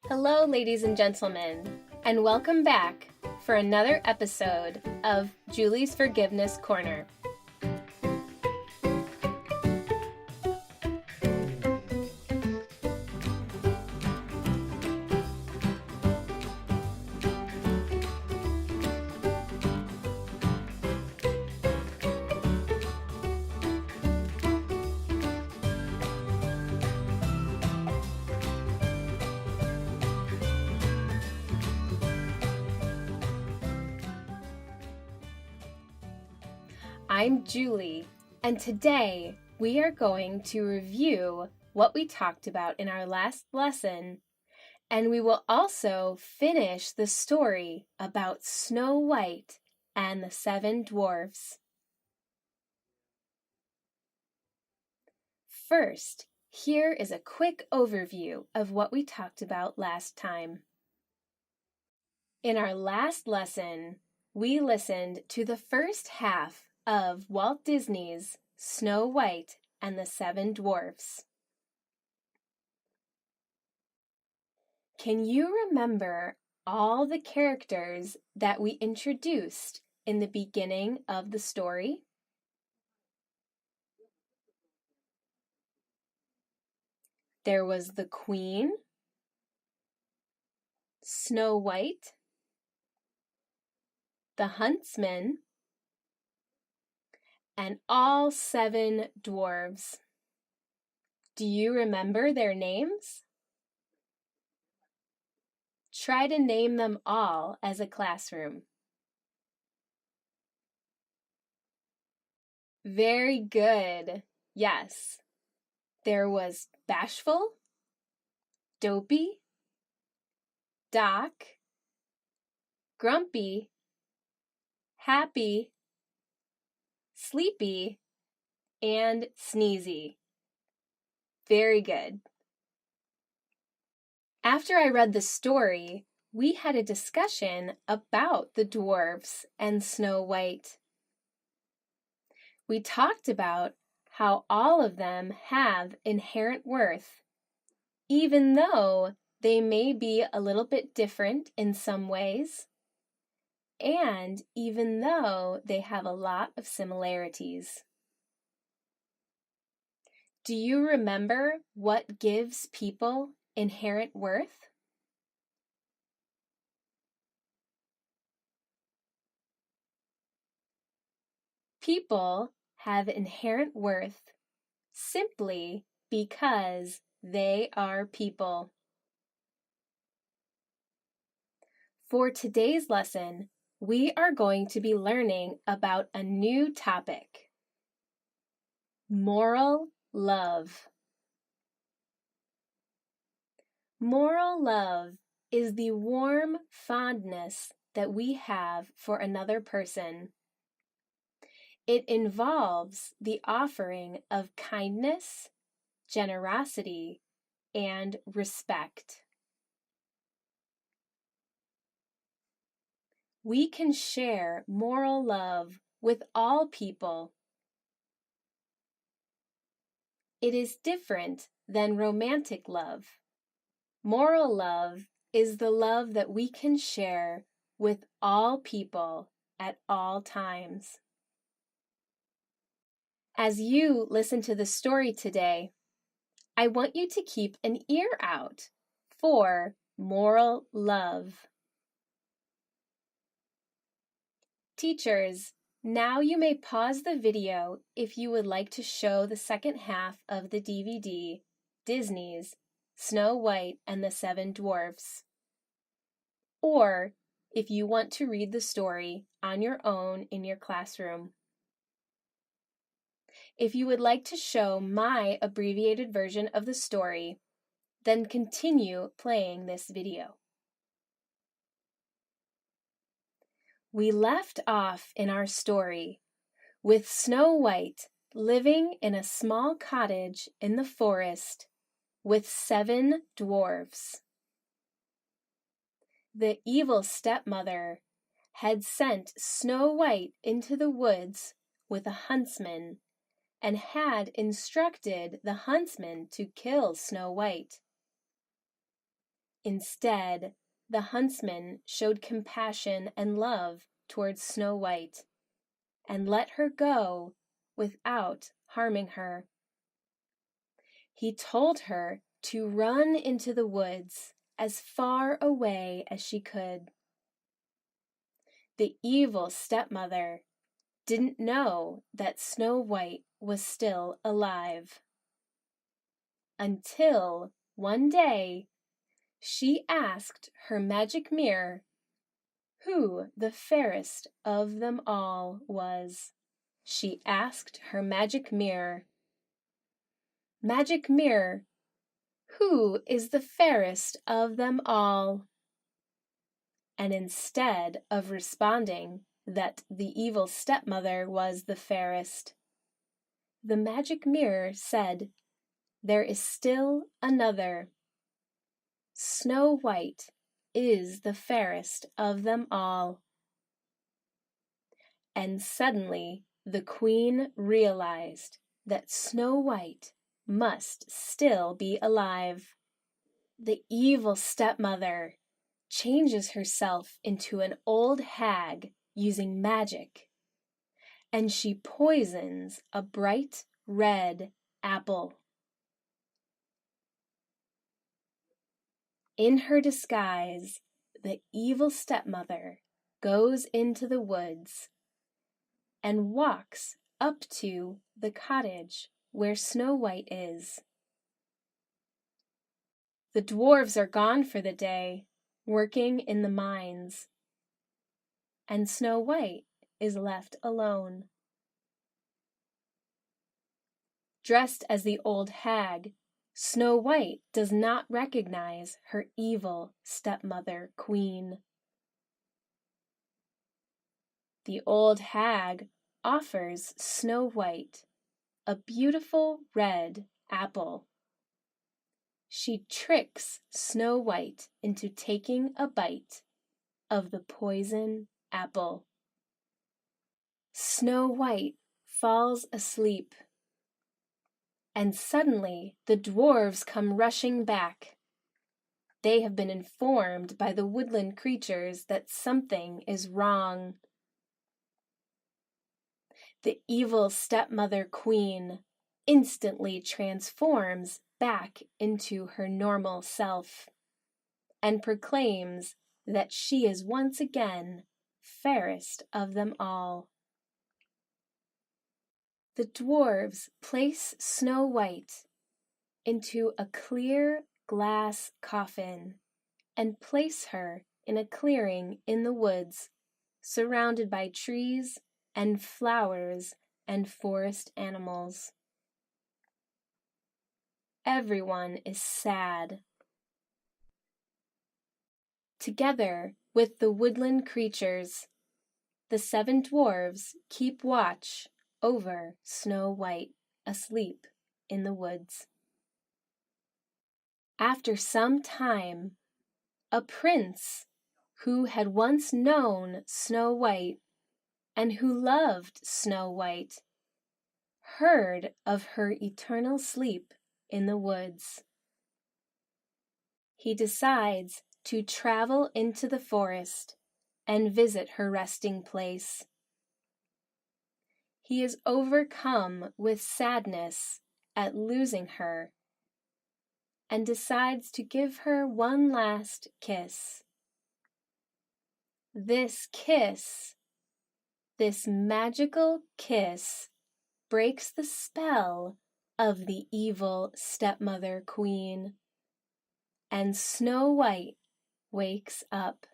Hello, ladies and gentlemen, and welcome back for another episode of Julie's Forgiveness Corner. I'm Julie, and today we are going to review what we talked about in our last lesson, and we will also finish the story about Snow White and the Seven Dwarfs. First, here is a quick overview of what we talked about last time. In our last lesson, we listened to the first half of Walt Disney's Snow White and the Seven Dwarfs. Can you remember all the characters that we introduced in the beginning of the story? There was the Queen, Snow White, the Huntsman, and all 7 dwarves. Do you remember their names? Try to name them all as a classroom. Very good. Yes. There was Bashful, Dopey, Doc, Grumpy, Happy, Sleepy, and Sneezy. Very good. After I read the story, we had a discussion about the dwarfs and Snow White. We talked about how all of them have inherent worth, even though they may be a little bit different in some ways, and even though they have a lot of similarities. Do you remember what gives people inherent worth? People have inherent worth simply because they are people. For today's lesson, we are going to be learning about a new topic: moral love. Moral love is the warm fondness that we have for another person. It involves the offering of kindness, generosity, and respect. We can share moral love with all people. It is different than romantic love. Moral love is the love that we can share with all people at all times. As you listen to the story today, I want you to keep an ear out for moral love. Teachers, now you may pause the video if you would like to show the second half of the DVD, Disney's Snow White and the Seven Dwarfs. Or if you want to read the story on your own in your classroom. If you would like to show my abbreviated version of the story, then continue playing this video. We left off in our story with Snow White living in a small cottage in the forest with 7 dwarfs. The evil stepmother had sent Snow White into the woods with a huntsman and had instructed the huntsman to kill Snow White. Instead, the huntsman showed compassion and love towards Snow White and let her go without harming her. He told her to run into the woods as far away as she could. The evil stepmother didn't know that Snow White was still alive. Until one day, she asked her magic mirror who the fairest of them all was. She asked her magic mirror, "Magic mirror, who is the fairest of them all?" And instead of responding that the evil stepmother was the fairest, the magic mirror said, "There is still another. Snow White is the fairest of them all." And suddenly the queen realized that Snow White must still be alive. The evil stepmother changes herself into an old hag using magic, and she poisons a bright red apple. In her disguise, the evil stepmother goes into the woods and walks up to the cottage where Snow White is. The dwarves are gone for the day, working in the mines, and Snow White is left alone. Dressed as the old hag, Snow White does not recognize her evil stepmother queen. The old hag offers Snow White a beautiful red apple. She tricks Snow White into taking a bite of the poison apple. Snow White falls asleep, and suddenly the dwarves come rushing back. They have been informed by the woodland creatures that something is wrong. The evil stepmother queen instantly transforms back into her normal self and proclaims that she is once again fairest of them all. The dwarves place Snow White into a clear glass coffin and place her in a clearing in the woods, surrounded by trees and flowers and forest animals. Everyone is sad. Together with the woodland creatures, the seven dwarves keep watch over Snow White asleep in the woods. After some time, a prince who had once known Snow White and who loved Snow White heard of her eternal sleep in the woods. He decides to travel into the forest and visit her resting place. He is overcome with sadness at losing her and decides to give her one last kiss. This kiss, this magical kiss, breaks the spell of the evil stepmother queen, and Snow White wakes up.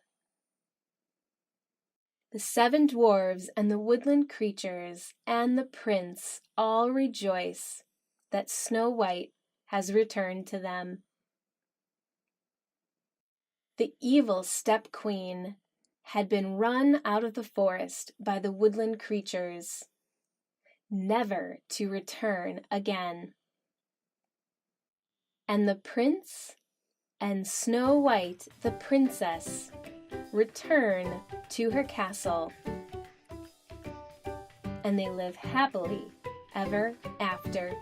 The seven dwarves and the woodland creatures and the prince all rejoice that Snow White has returned to them. The evil step queen had been run out of the forest by the woodland creatures, never to return again. And the prince and Snow White the princess return to her castle, and they live happily ever after.